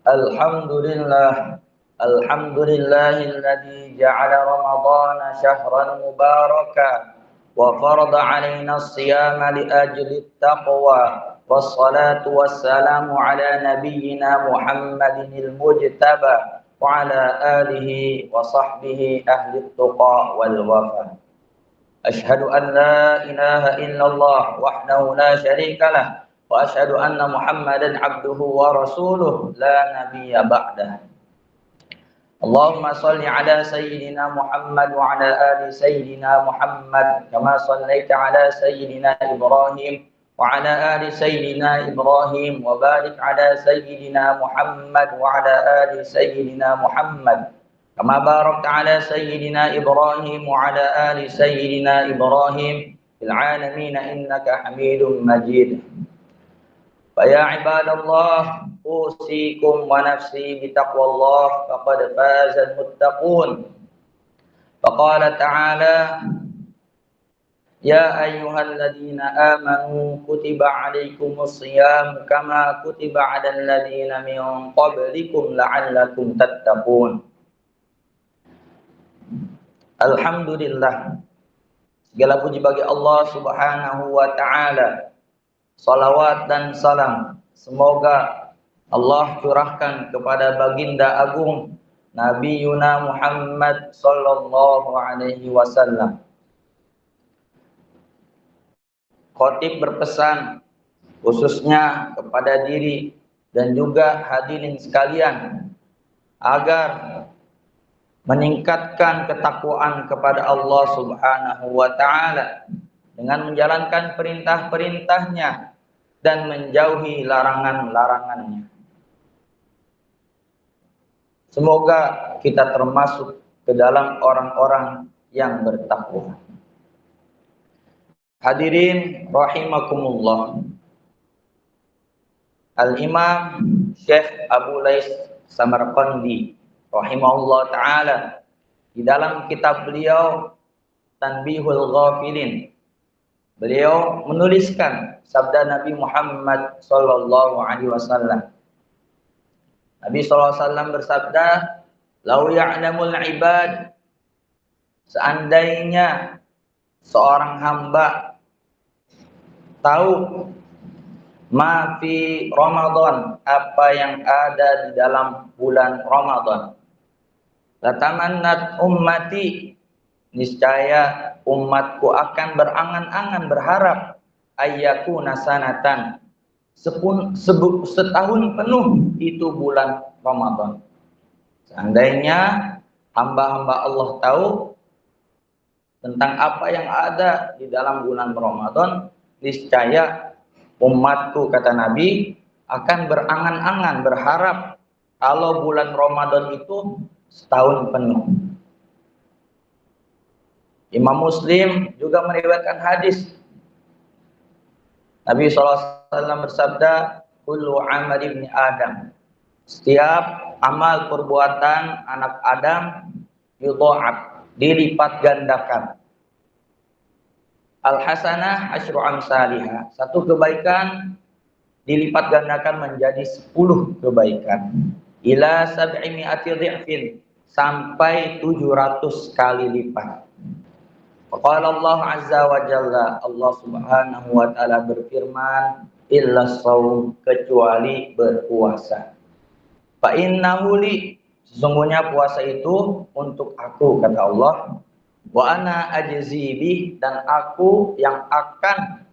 Alhamdulillah. Alhamdulillahilladzi ja'ala Ramadhana syahran mubaraka wa farada 'alaina as-siyama li ajli at-taqwa wassalatu wassalamu ala nabiyyina Muhammadinil mujtaba wa ala alihi wa sahbihi ahli at-tuqa wal wafa. Asyhadu an la ilaha illallah wahdahu la syarika lah wa asyhadu anna Muhammadan abduhu wa rasuluh la nabiyya ba'dah. Allahumma salli ala sayyidina Muhammad wa ala ali sayyidina Muhammad kama sallaita ala sayyidina Ibrahim wa ala ali sayyidina Ibrahim wa barik ala sayyidina Muhammad wa ala ali sayyidina Muhammad kama barakta ala sayyidina Ibrahim wa ala ali sayyidina Ibrahim fil alamin innaka Hamidum Majid. Faya ibadallah usikum wa nafsi bitaqwallah faqad fazal muttaqun. Faqala ta'ala ya ayyuhalladzina amanu kutiba alaikumus shiyam kama kutiba 'alal ladzina min qablikum la'allakum tattaqun. Alhamdulillah, segala puji bagi Allah Subhanahu wa ta'ala. Salawat dan salam semoga Allah curahkan kepada baginda agung Nabi Yuna Muhammad sallallahu alaihi wasallam. Khatib berpesan khususnya kepada diri dan juga hadirin sekalian agar meningkatkan ketakwaan kepada Allah Subhanahu wa ta'ala dengan menjalankan perintah-perintahnya dan menjauhi larangan-larangannya. Semoga kita termasuk ke dalam orang-orang yang bertakwa. Hadirin rahimakumullah. Al-Imam Syekh Abu Lais Samarqandi rahimahullah ta'ala di dalam kitab beliau Tanbihul Ghafilin, beliau menuliskan sabda Nabi Muhammad sallallahu alaihi wasallam. Nabi sallallahu alaihi wasallam bersabda, "Lau ya'lamul ibad", seandainya seorang hamba tahu ma fi Ramadan, apa yang ada di dalam bulan Ramadan. Latamannat ummati, niscaya umatku akan berangan-angan berharap ayyakuna sanatan, setahun penuh itu bulan Ramadan. Seandainya hamba-hamba Allah tahu tentang apa yang ada di dalam bulan Ramadan, niscaya umatku, kata Nabi, akan berangan-angan berharap kalau bulan Ramadan itu setahun penuh. Imam Muslim juga meriwayatkan hadis. Nabi SAW bersabda, "Kullu amal ibni Adam", setiap amal perbuatan anak Adam yudha'af, dilipat gandakan. Al-hasanah asyru amsalihah, satu kebaikan dilipat gandakan menjadi 10 kebaikan. Ila sab'i mi'ati dhi'fin, sampai 700 kali lipat. Qala Allah azza wa jalla, Allah Subhanahu wa taala berfirman, illa shaum, kecuali berpuasa. Fa innahu li, sesungguhnya puasa itu untuk aku, kata Allah. Wa ana ajzi bih, dan aku yang akan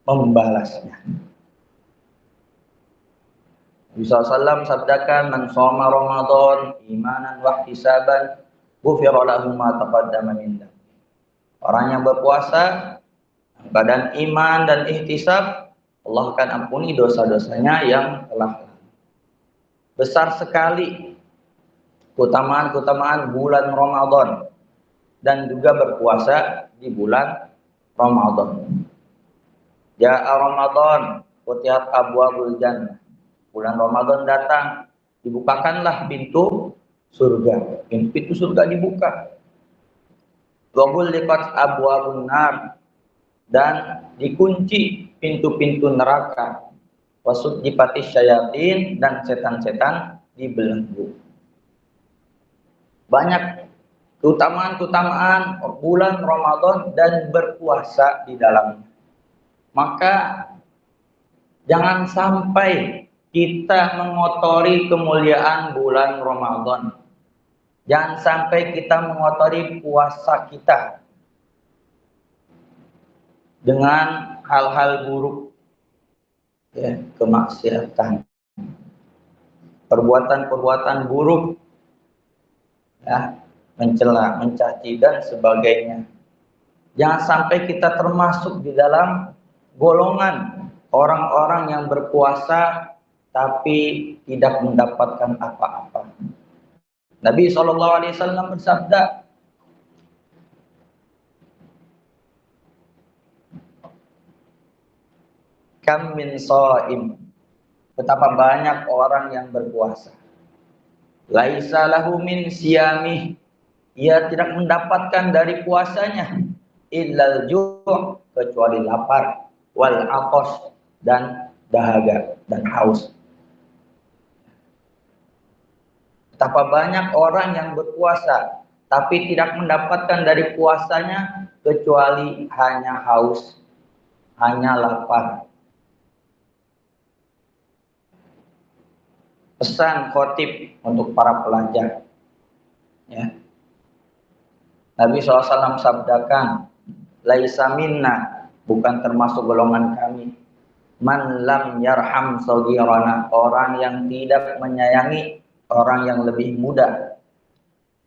membalasnya. Nabi SAW sabdakan, man shoma Ramadan imanan wa ihtisaban ghufira lahu ma taqaddama min dhanbi. Orang yang berpuasa badan iman dan ihtisab, Allah akan ampuni dosa-dosanya yang telah lalu. Besar sekali keutamaan-keutamaan bulan Ramadan dan juga berpuasa di bulan Ramadan. Ja'a Ramadan futihat abwabul jannah. Bulan Ramadan datang, dibukakanlah pintu surga. Pintu surga dibuka. Wa ghulqat abwabun nar, dan dikunci pintu-pintu neraka. Wasuddipatis syayatin, dan setan-setan dibelenggu. Banyak keutamaan-keutamaan bulan Ramadan dan berpuasa di dalamnya. Maka jangan sampai kita mengotori kemuliaan bulan Ramadan. Jangan sampai kita mengotori puasa kita dengan hal-hal buruk, ya, kemaksiatan, perbuatan-perbuatan buruk, ya, mencela, mencaci dan sebagainya. Jangan sampai kita termasuk di dalam golongan orang-orang yang berpuasa tapi tidak mendapatkan apa-apa. Nabi SAW bersabda, kam min shaim, betapa banyak orang yang berpuasa, laisa lahu min siyamih, ia tidak mendapatkan dari puasanya illal ju', kecuali lapar, wal atos, dan dahaga dan haus. Betapa banyak orang yang berpuasa tapi tidak mendapatkan dari puasanya kecuali hanya haus, hanya lapar. Pesan khotib untuk para pelajar, ya. Nabi SAW sabdakan, laisa minna, bukan termasuk golongan kami, man lam yarham saghirana, orang yang tidak menyayangi orang yang lebih muda,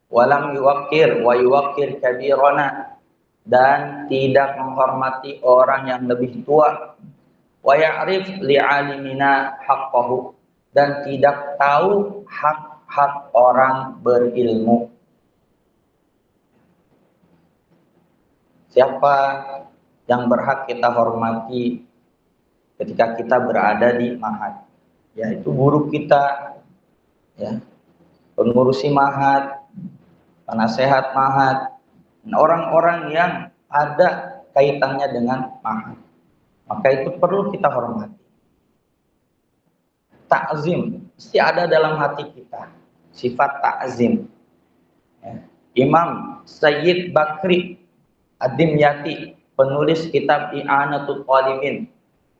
walam yuwaqqir wa yuwaqqir kabirana, dan tidak menghormati orang yang lebih tua, wa ya'rif li'alimina haqqahu, dan tidak tahu hak-hak orang berilmu. Siapa yang berhak kita hormati ketika kita berada di ma'had? Yaitu guru kita, ya, pengurusi ma'had, penasehat ma'had, dan orang-orang yang ada kaitannya dengan ma'had. Maka itu perlu kita hormati. Ta'zim mesti ada dalam hati kita, sifat ta'zim, ya. Imam Sayyid Bakri Ad-Dimyati, penulis kitab I'anatul Talibin,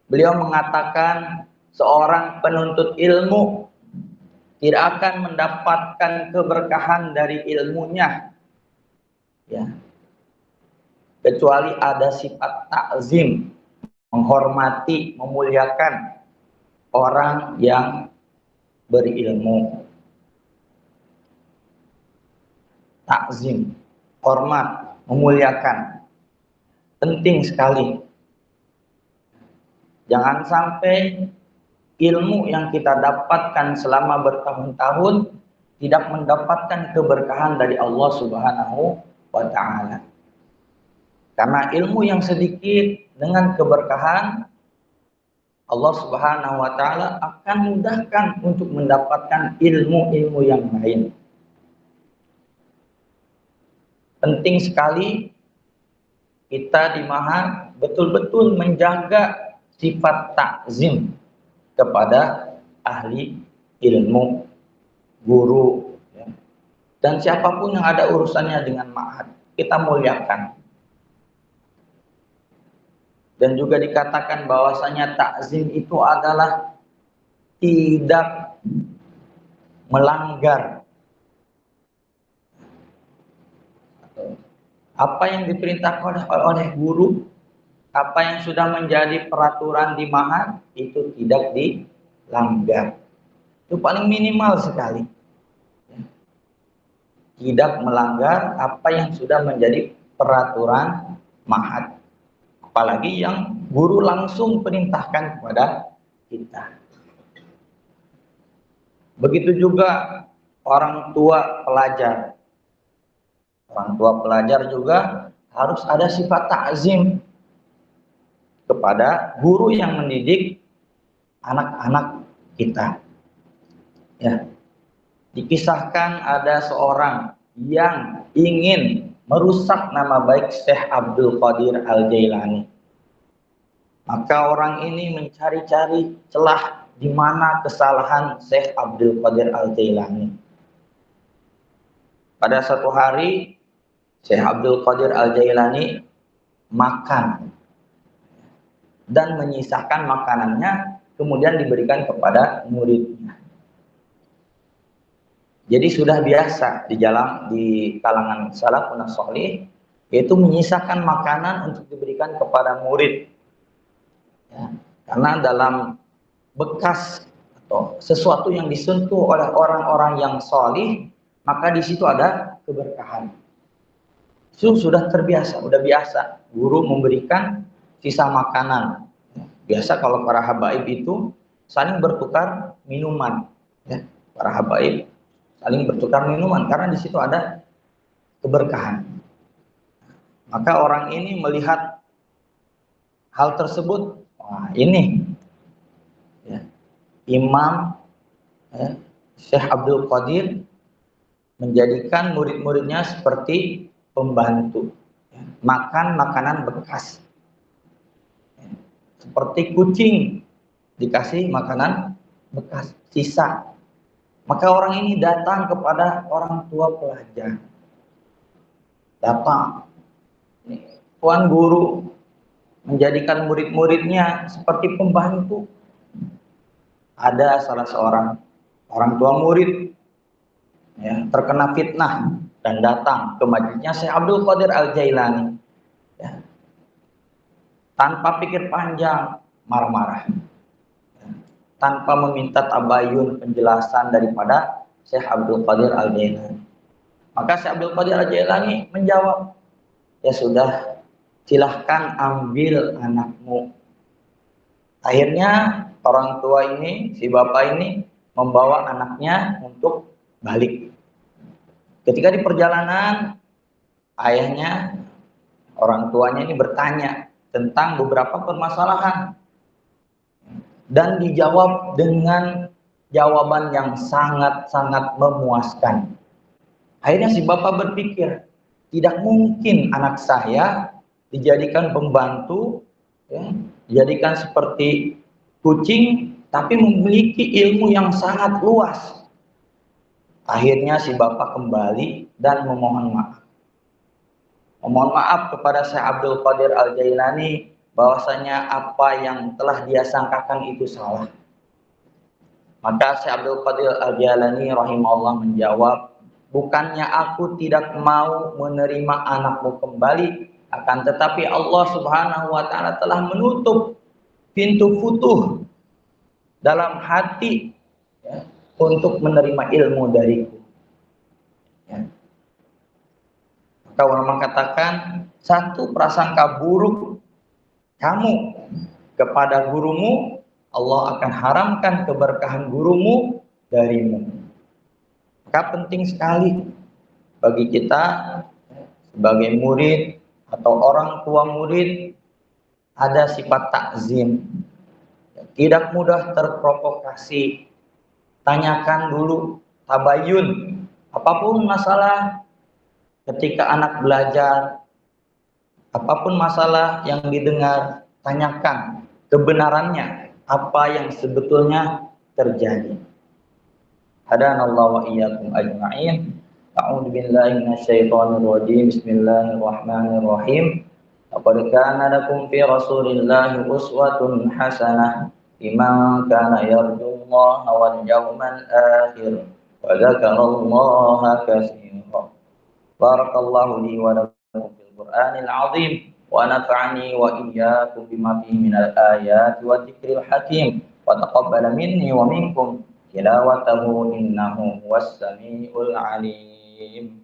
beliau mengatakan seorang penuntut ilmu tidak akan mendapatkan keberkahan dari ilmunya, ya, kecuali ada sifat ta'zim, menghormati, memuliakan orang yang berilmu. Takzim, hormat, memuliakan, penting sekali. Jangan sampai ilmu yang kita dapatkan selama bertahun-tahun tidak mendapatkan keberkahan dari Allah Subhanahu wa Ta'ala. Karena ilmu yang sedikit dengan keberkahan, Allah Subhanahu wa Ta'ala akan mudahkan untuk mendapatkan ilmu-ilmu yang lain. Penting sekali kita di ma'had betul-betul menjaga sifat takzim kepada ahli ilmu, guru, ya, dan siapapun yang ada urusannya dengan ma'had, kita muliakan. Dan juga dikatakan bahwasanya takzim itu adalah tidak melanggar apa yang diperintahkan oleh guru, apa yang sudah menjadi peraturan di ma'had itu tidak dilanggar. Itu paling minimal sekali. Tidak melanggar apa yang sudah menjadi peraturan ma'had. Apalagi yang guru langsung perintahkan kepada kita. Begitu juga orang tua pelajar. Orang tua pelajar juga harus ada sifat takzim kepada guru yang mendidik anak-anak kita. Ya. Dikisahkan ada seorang yang ingin merusak nama baik Syekh Abdul Qadir Al-Jailani. Maka orang ini mencari-cari celah di mana kesalahan Syekh Abdul Qadir Al-Jailani. Pada satu hari Syekh Abdul Qadir Al-Jailani makan dan menyisakan makanannya kemudian diberikan kepada muridnya. Jadi sudah biasa di kalangan salafun shalih yaitu menyisakan makanan untuk diberikan kepada murid. Ya, karena dalam bekas atau sesuatu yang disentuh oleh orang-orang yang shalih, maka di situ ada keberkahan. Itu sudah terbiasa, sudah biasa guru memberikan sisa makanan. Biasa kalau para habaib itu saling bertukar minuman, ya. Para habaib saling bertukar minuman karena di situ ada keberkahan. Maka orang ini melihat hal tersebut, wah ini ya, Imam ya, Syekh Abdul Qadir menjadikan murid-muridnya seperti pembantu, ya, makan makanan bekas, ya, seperti kucing dikasih makanan bekas sisa. Maka orang ini datang kepada orang tua pelajar, datang, tuan guru menjadikan murid-muridnya seperti pembantu. Ada salah seorang orang tua murid ya, terkena fitnah dan datang ke majelisnya Syekh Abdul Qadir Al-Jailani, ya. Tanpa pikir panjang marah-marah, ya. Tanpa meminta tabayun penjelasan daripada Syekh Abdul Qadir Al-Jailani. Maka Syekh Abdul Qadir Al-Jailani menjawab, ya sudah, silahkan ambil anakmu. Akhirnya orang tua ini, si bapak ini membawa anaknya untuk balik. Ketika di perjalanan, ayahnya, orang tuanya ini bertanya tentang beberapa permasalahan dan dijawab dengan jawaban yang sangat-sangat memuaskan. Akhirnya si bapak berpikir, tidak mungkin anak saya dijadikan pembantu, ya, dijadikan seperti kucing, tapi memiliki ilmu yang sangat luas. Akhirnya si bapak kembali dan memohon maaf. Memohon maaf kepada Syekh Abdul Qadir Al-Jailani bahwasanya apa yang telah dia sangkakan itu salah. Maka Syekh Abdul Qadir Al-Jailani rahimahullah menjawab, bukannya aku tidak mau menerima anakmu kembali, akan tetapi Allah Subhanahu wa taala telah menutup pintu futuh dalam hati, ya, untuk menerima ilmu dariku. Ya. Maka ulama katakan, satu prasangka buruk kamu kepada gurumu, Allah akan haramkan keberkahan gurumu darimu. Maka penting sekali bagi kita sebagai murid atau orang tua murid ada sifat takzim. Tidak mudah terprovokasi. Tanyakan dulu, tabayun. Apapun masalah ketika anak belajar, apapun masalah yang didengar, tanyakan kebenarannya, apa yang sebetulnya terjadi. Hadanallahu wa iyyakum ajma'in. A'udzu billahi minasyaitonir rajim. Bismillahirrahmanirrahim. Laqad kana lakum fi Rasulillahi uswatun hasanah liman kana yarjullaha wal yawmal akhir wa dzakarallaha katsiran. Barakallahu li wa lakum fil Qur'anil 'azim wa nafa'ani wa iyyakum bima fihi minal ayati wa dzikril hakim wa taqabbala minni wa minkum tilawatahu innahu huwas samiul 'alim.